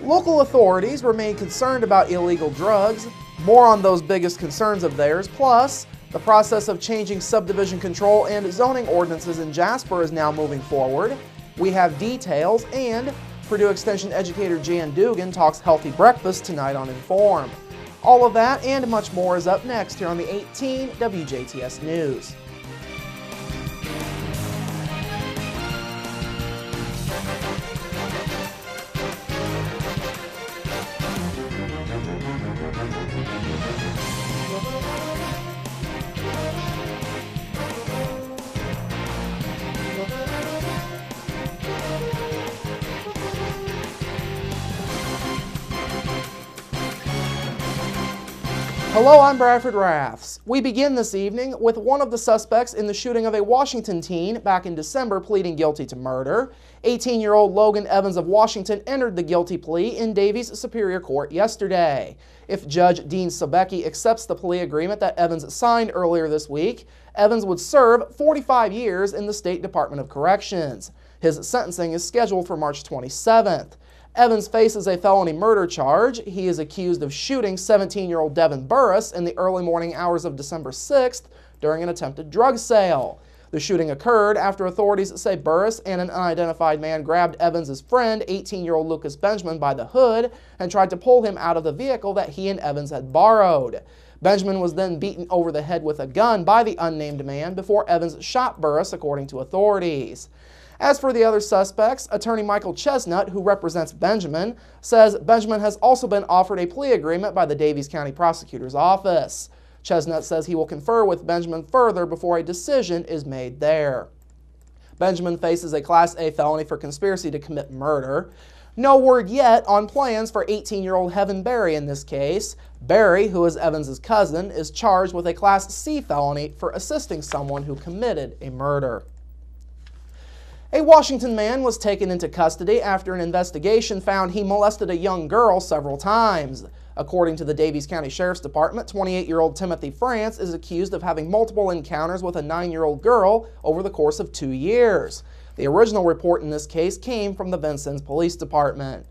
Local authorities remain concerned about illegal drugs. More on those biggest concerns of theirs, plus the process of changing subdivision control and zoning ordinances in Jasper is now moving forward. We have details, and Purdue Extension educator Jan Dugan talks healthy breakfast tonight on Inform. All of that and much more is up next here on the 18 WJTS News. Hello, I'm Bradford Raths. We begin this evening with one of the suspects in the shooting of a Washington teen back in December pleading guilty to murder. 18-year-old Logan Evans of Washington entered the guilty plea in Davies Superior Court yesterday. If Judge Dean Sobecki accepts the plea agreement that Evans signed earlier this week, Evans would serve 45 years in the State Department of Corrections. His sentencing is scheduled for March 27th. Evans faces a felony murder charge. He is accused of shooting 17-year-old Devin Burris in the early morning hours of December 6th during an attempted drug sale. The shooting occurred after authorities say Burris and an unidentified man grabbed Evans' friend, 18-year-old Lucas Benjamin, by the hood and tried to pull him out of the vehicle that he and Evans had borrowed. Benjamin was then beaten over the head with a gun by the unnamed man before Evans shot Burris, according to authorities. As for the other suspects, attorney Michael Chestnut, who represents Benjamin, says Benjamin has also been offered a plea agreement by the Davies County Prosecutor's Office. Chestnut says he will confer with Benjamin further before a decision is made there. Benjamin faces a Class A felony for conspiracy to commit murder. No word yet on plans for 18-year-old Heaven Berry in this case. Berry, who is Evans' cousin, is charged with a Class C felony for assisting someone who committed a murder. A Washington man was taken into custody after an investigation found he molested a young girl several times. According to the Davies County Sheriff's Department, 28-year-old Timothy France is accused of having multiple encounters with a 9-year-old girl over the course of 2 years. The original report in this case came from the Vincennes Police Department.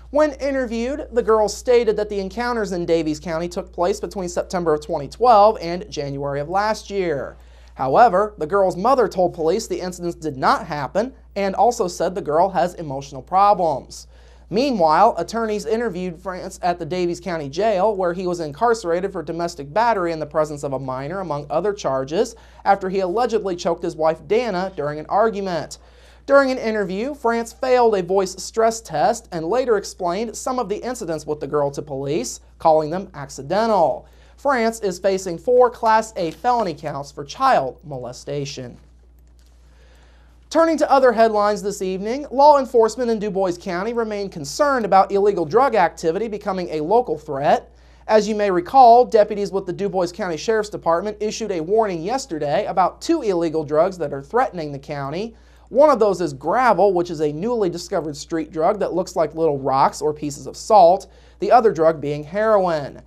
When interviewed, the girl stated that the encounters in Davies County took place between September of 2012 and January of last year. However, the girl's mother told police the incidents did not happen and also said the girl has emotional problems. Meanwhile, attorneys interviewed France at the Davies County Jail, where he was incarcerated for domestic battery in the presence of a minor, among other charges, after he allegedly choked his wife Dana during an argument. During an interview, France failed a voice stress test and later explained some of the incidents with the girl to police, calling them accidental. France is facing 4 Class A felony counts for child molestation. Turning to other headlines this evening, law enforcement in Du Bois County remain concerned about illegal drug activity becoming a local threat. As you may recall, deputies with the Du Bois County Sheriff's Department issued a warning yesterday about 2 illegal drugs that are threatening the county. One of those is gravel, which is a newly discovered street drug that looks like little rocks or pieces of salt, the other drug being heroin.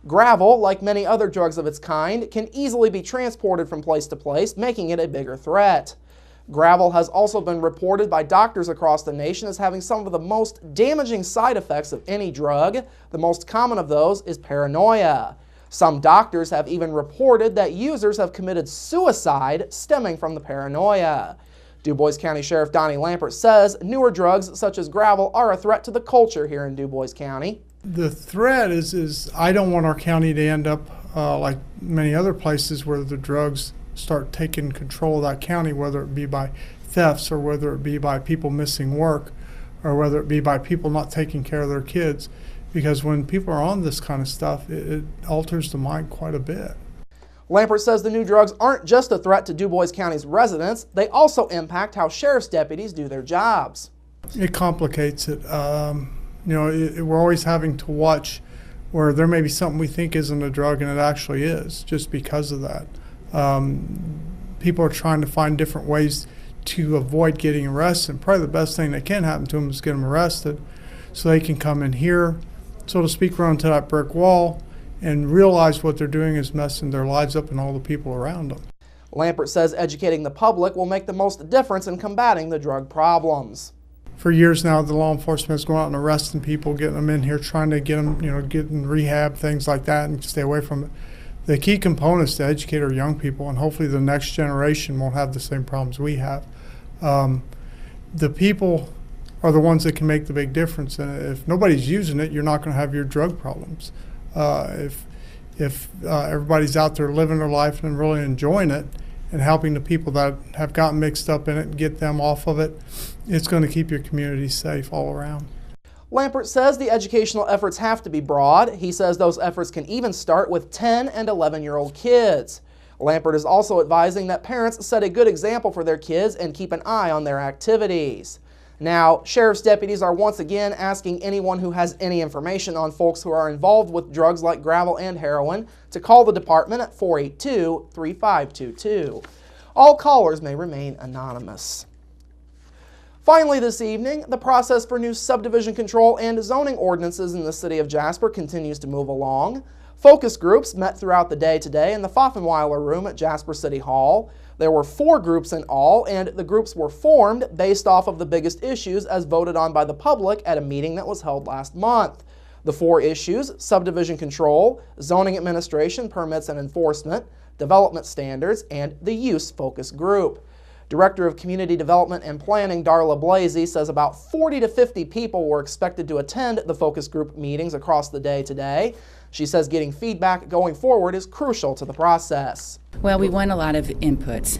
Gravel, like many other drugs of its kind, can easily be transported from place to place, making it a bigger threat. Gravel has also been reported by doctors across the nation as having some of the most damaging side effects of any drug. The most common of those is paranoia. Some doctors have even reported that users have committed suicide stemming from the paranoia. Du Bois County Sheriff Donnie Lampert says newer drugs such as gravel are a threat to the culture here in Du Bois County. The threat is I don't want our county to end up like many other places where the drugs start taking control of that county, whether it be by thefts or whether it be by people missing work or whether it be by people not taking care of their kids. Because when people are on this kind of stuff, it alters the mind quite a bit. Lampert says the new drugs aren't just a threat to Du Bois County's residents, they also impact how sheriff's deputies do their jobs. It complicates it. We're always having to watch where there may be something we think isn't a drug and it actually is, just because of that. People are trying to find different ways to avoid getting arrested. And probably the best thing that can happen to them is get them arrested so they can come in here, so to speak, run into that brick wall and realize what they're doing is messing their lives up and all the people around them. Lampert says educating the public will make the most difference in combating the drug problems. for years now, the law enforcement is going out and arresting people, getting them in here, trying to get them, get in rehab, things like that, and stay away from it. The key component is to educate our young people, and hopefully the next generation won't have the same problems we have. The people are the ones that can make the big difference, and if nobody's using it, you're not going to have your drug problems. If everybody's out there living their life and really enjoying it and helping the people that have gotten mixed up in it and get them off of it, it's going to keep your community safe all around. Lampert says the educational efforts have to be broad. He says those efforts can even start with 10 and 11-year-old kids. Lampert is also advising that parents set a good example for their kids and keep an eye on their activities. Now, sheriff's deputies are once again asking anyone who has any information on folks who are involved with drugs like gravel and heroin to call the department at 482-3522. All callers may remain anonymous. Finally this evening, the process for new subdivision control and zoning ordinances in the city of Jasper continues to move along. Focus groups met throughout the day today in the Pfaffenweiler room at Jasper City Hall. There were 4 groups in all, and the groups were formed based off of the biggest issues as voted on by the public at a meeting that was held last month. The 4 issues: subdivision control, zoning administration, permits and enforcement, development standards, and the use focus group. Director of Community Development and Planning Darla Blasey says about 40 to 50 people were expected to attend the focus group meetings across the day today. She says getting feedback going forward is crucial to the process. Well, we want a lot of inputs.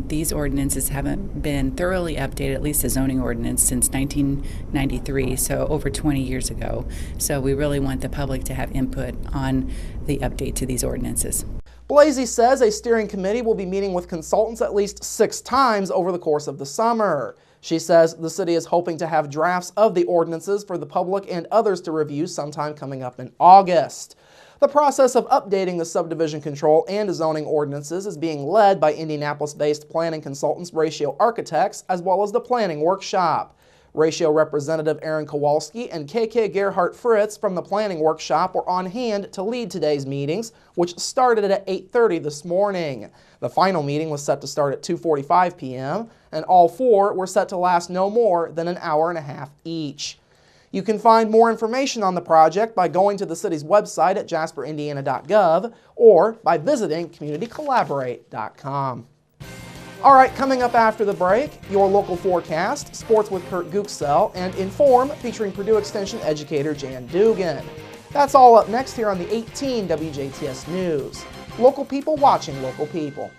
These ordinances haven't been thoroughly updated, at least the zoning ordinance, since 1993, so over 20 years ago. So we really want the public to have input on the update to these ordinances. Blasey says a steering committee will be meeting with consultants at least 6 times over the course of the summer. She says the city is hoping to have drafts of the ordinances for the public and others to review sometime coming up in August. The process of updating the subdivision control and zoning ordinances is being led by Indianapolis-based planning consultants Ratio Architects, as well as the Planning Workshop. Ratio Representative Aaron Kowalski and KK Gerhardt Fritz from the Planning Workshop were on hand to lead today's meetings, which started at 8:30 this morning. The final meeting was set to start at 2:45 p.m., and all 4 were set to last no more than an hour and a half each. You can find more information on the project by going to the city's website at jasperindiana.gov or by visiting communitycollaborate.com. All right, coming up after the break, your local forecast, sports with Kurt Gooksell, and Inform featuring Purdue Extension educator Jan Dugan. That's all up next here on the 18 WJTS News. Local people watching local people.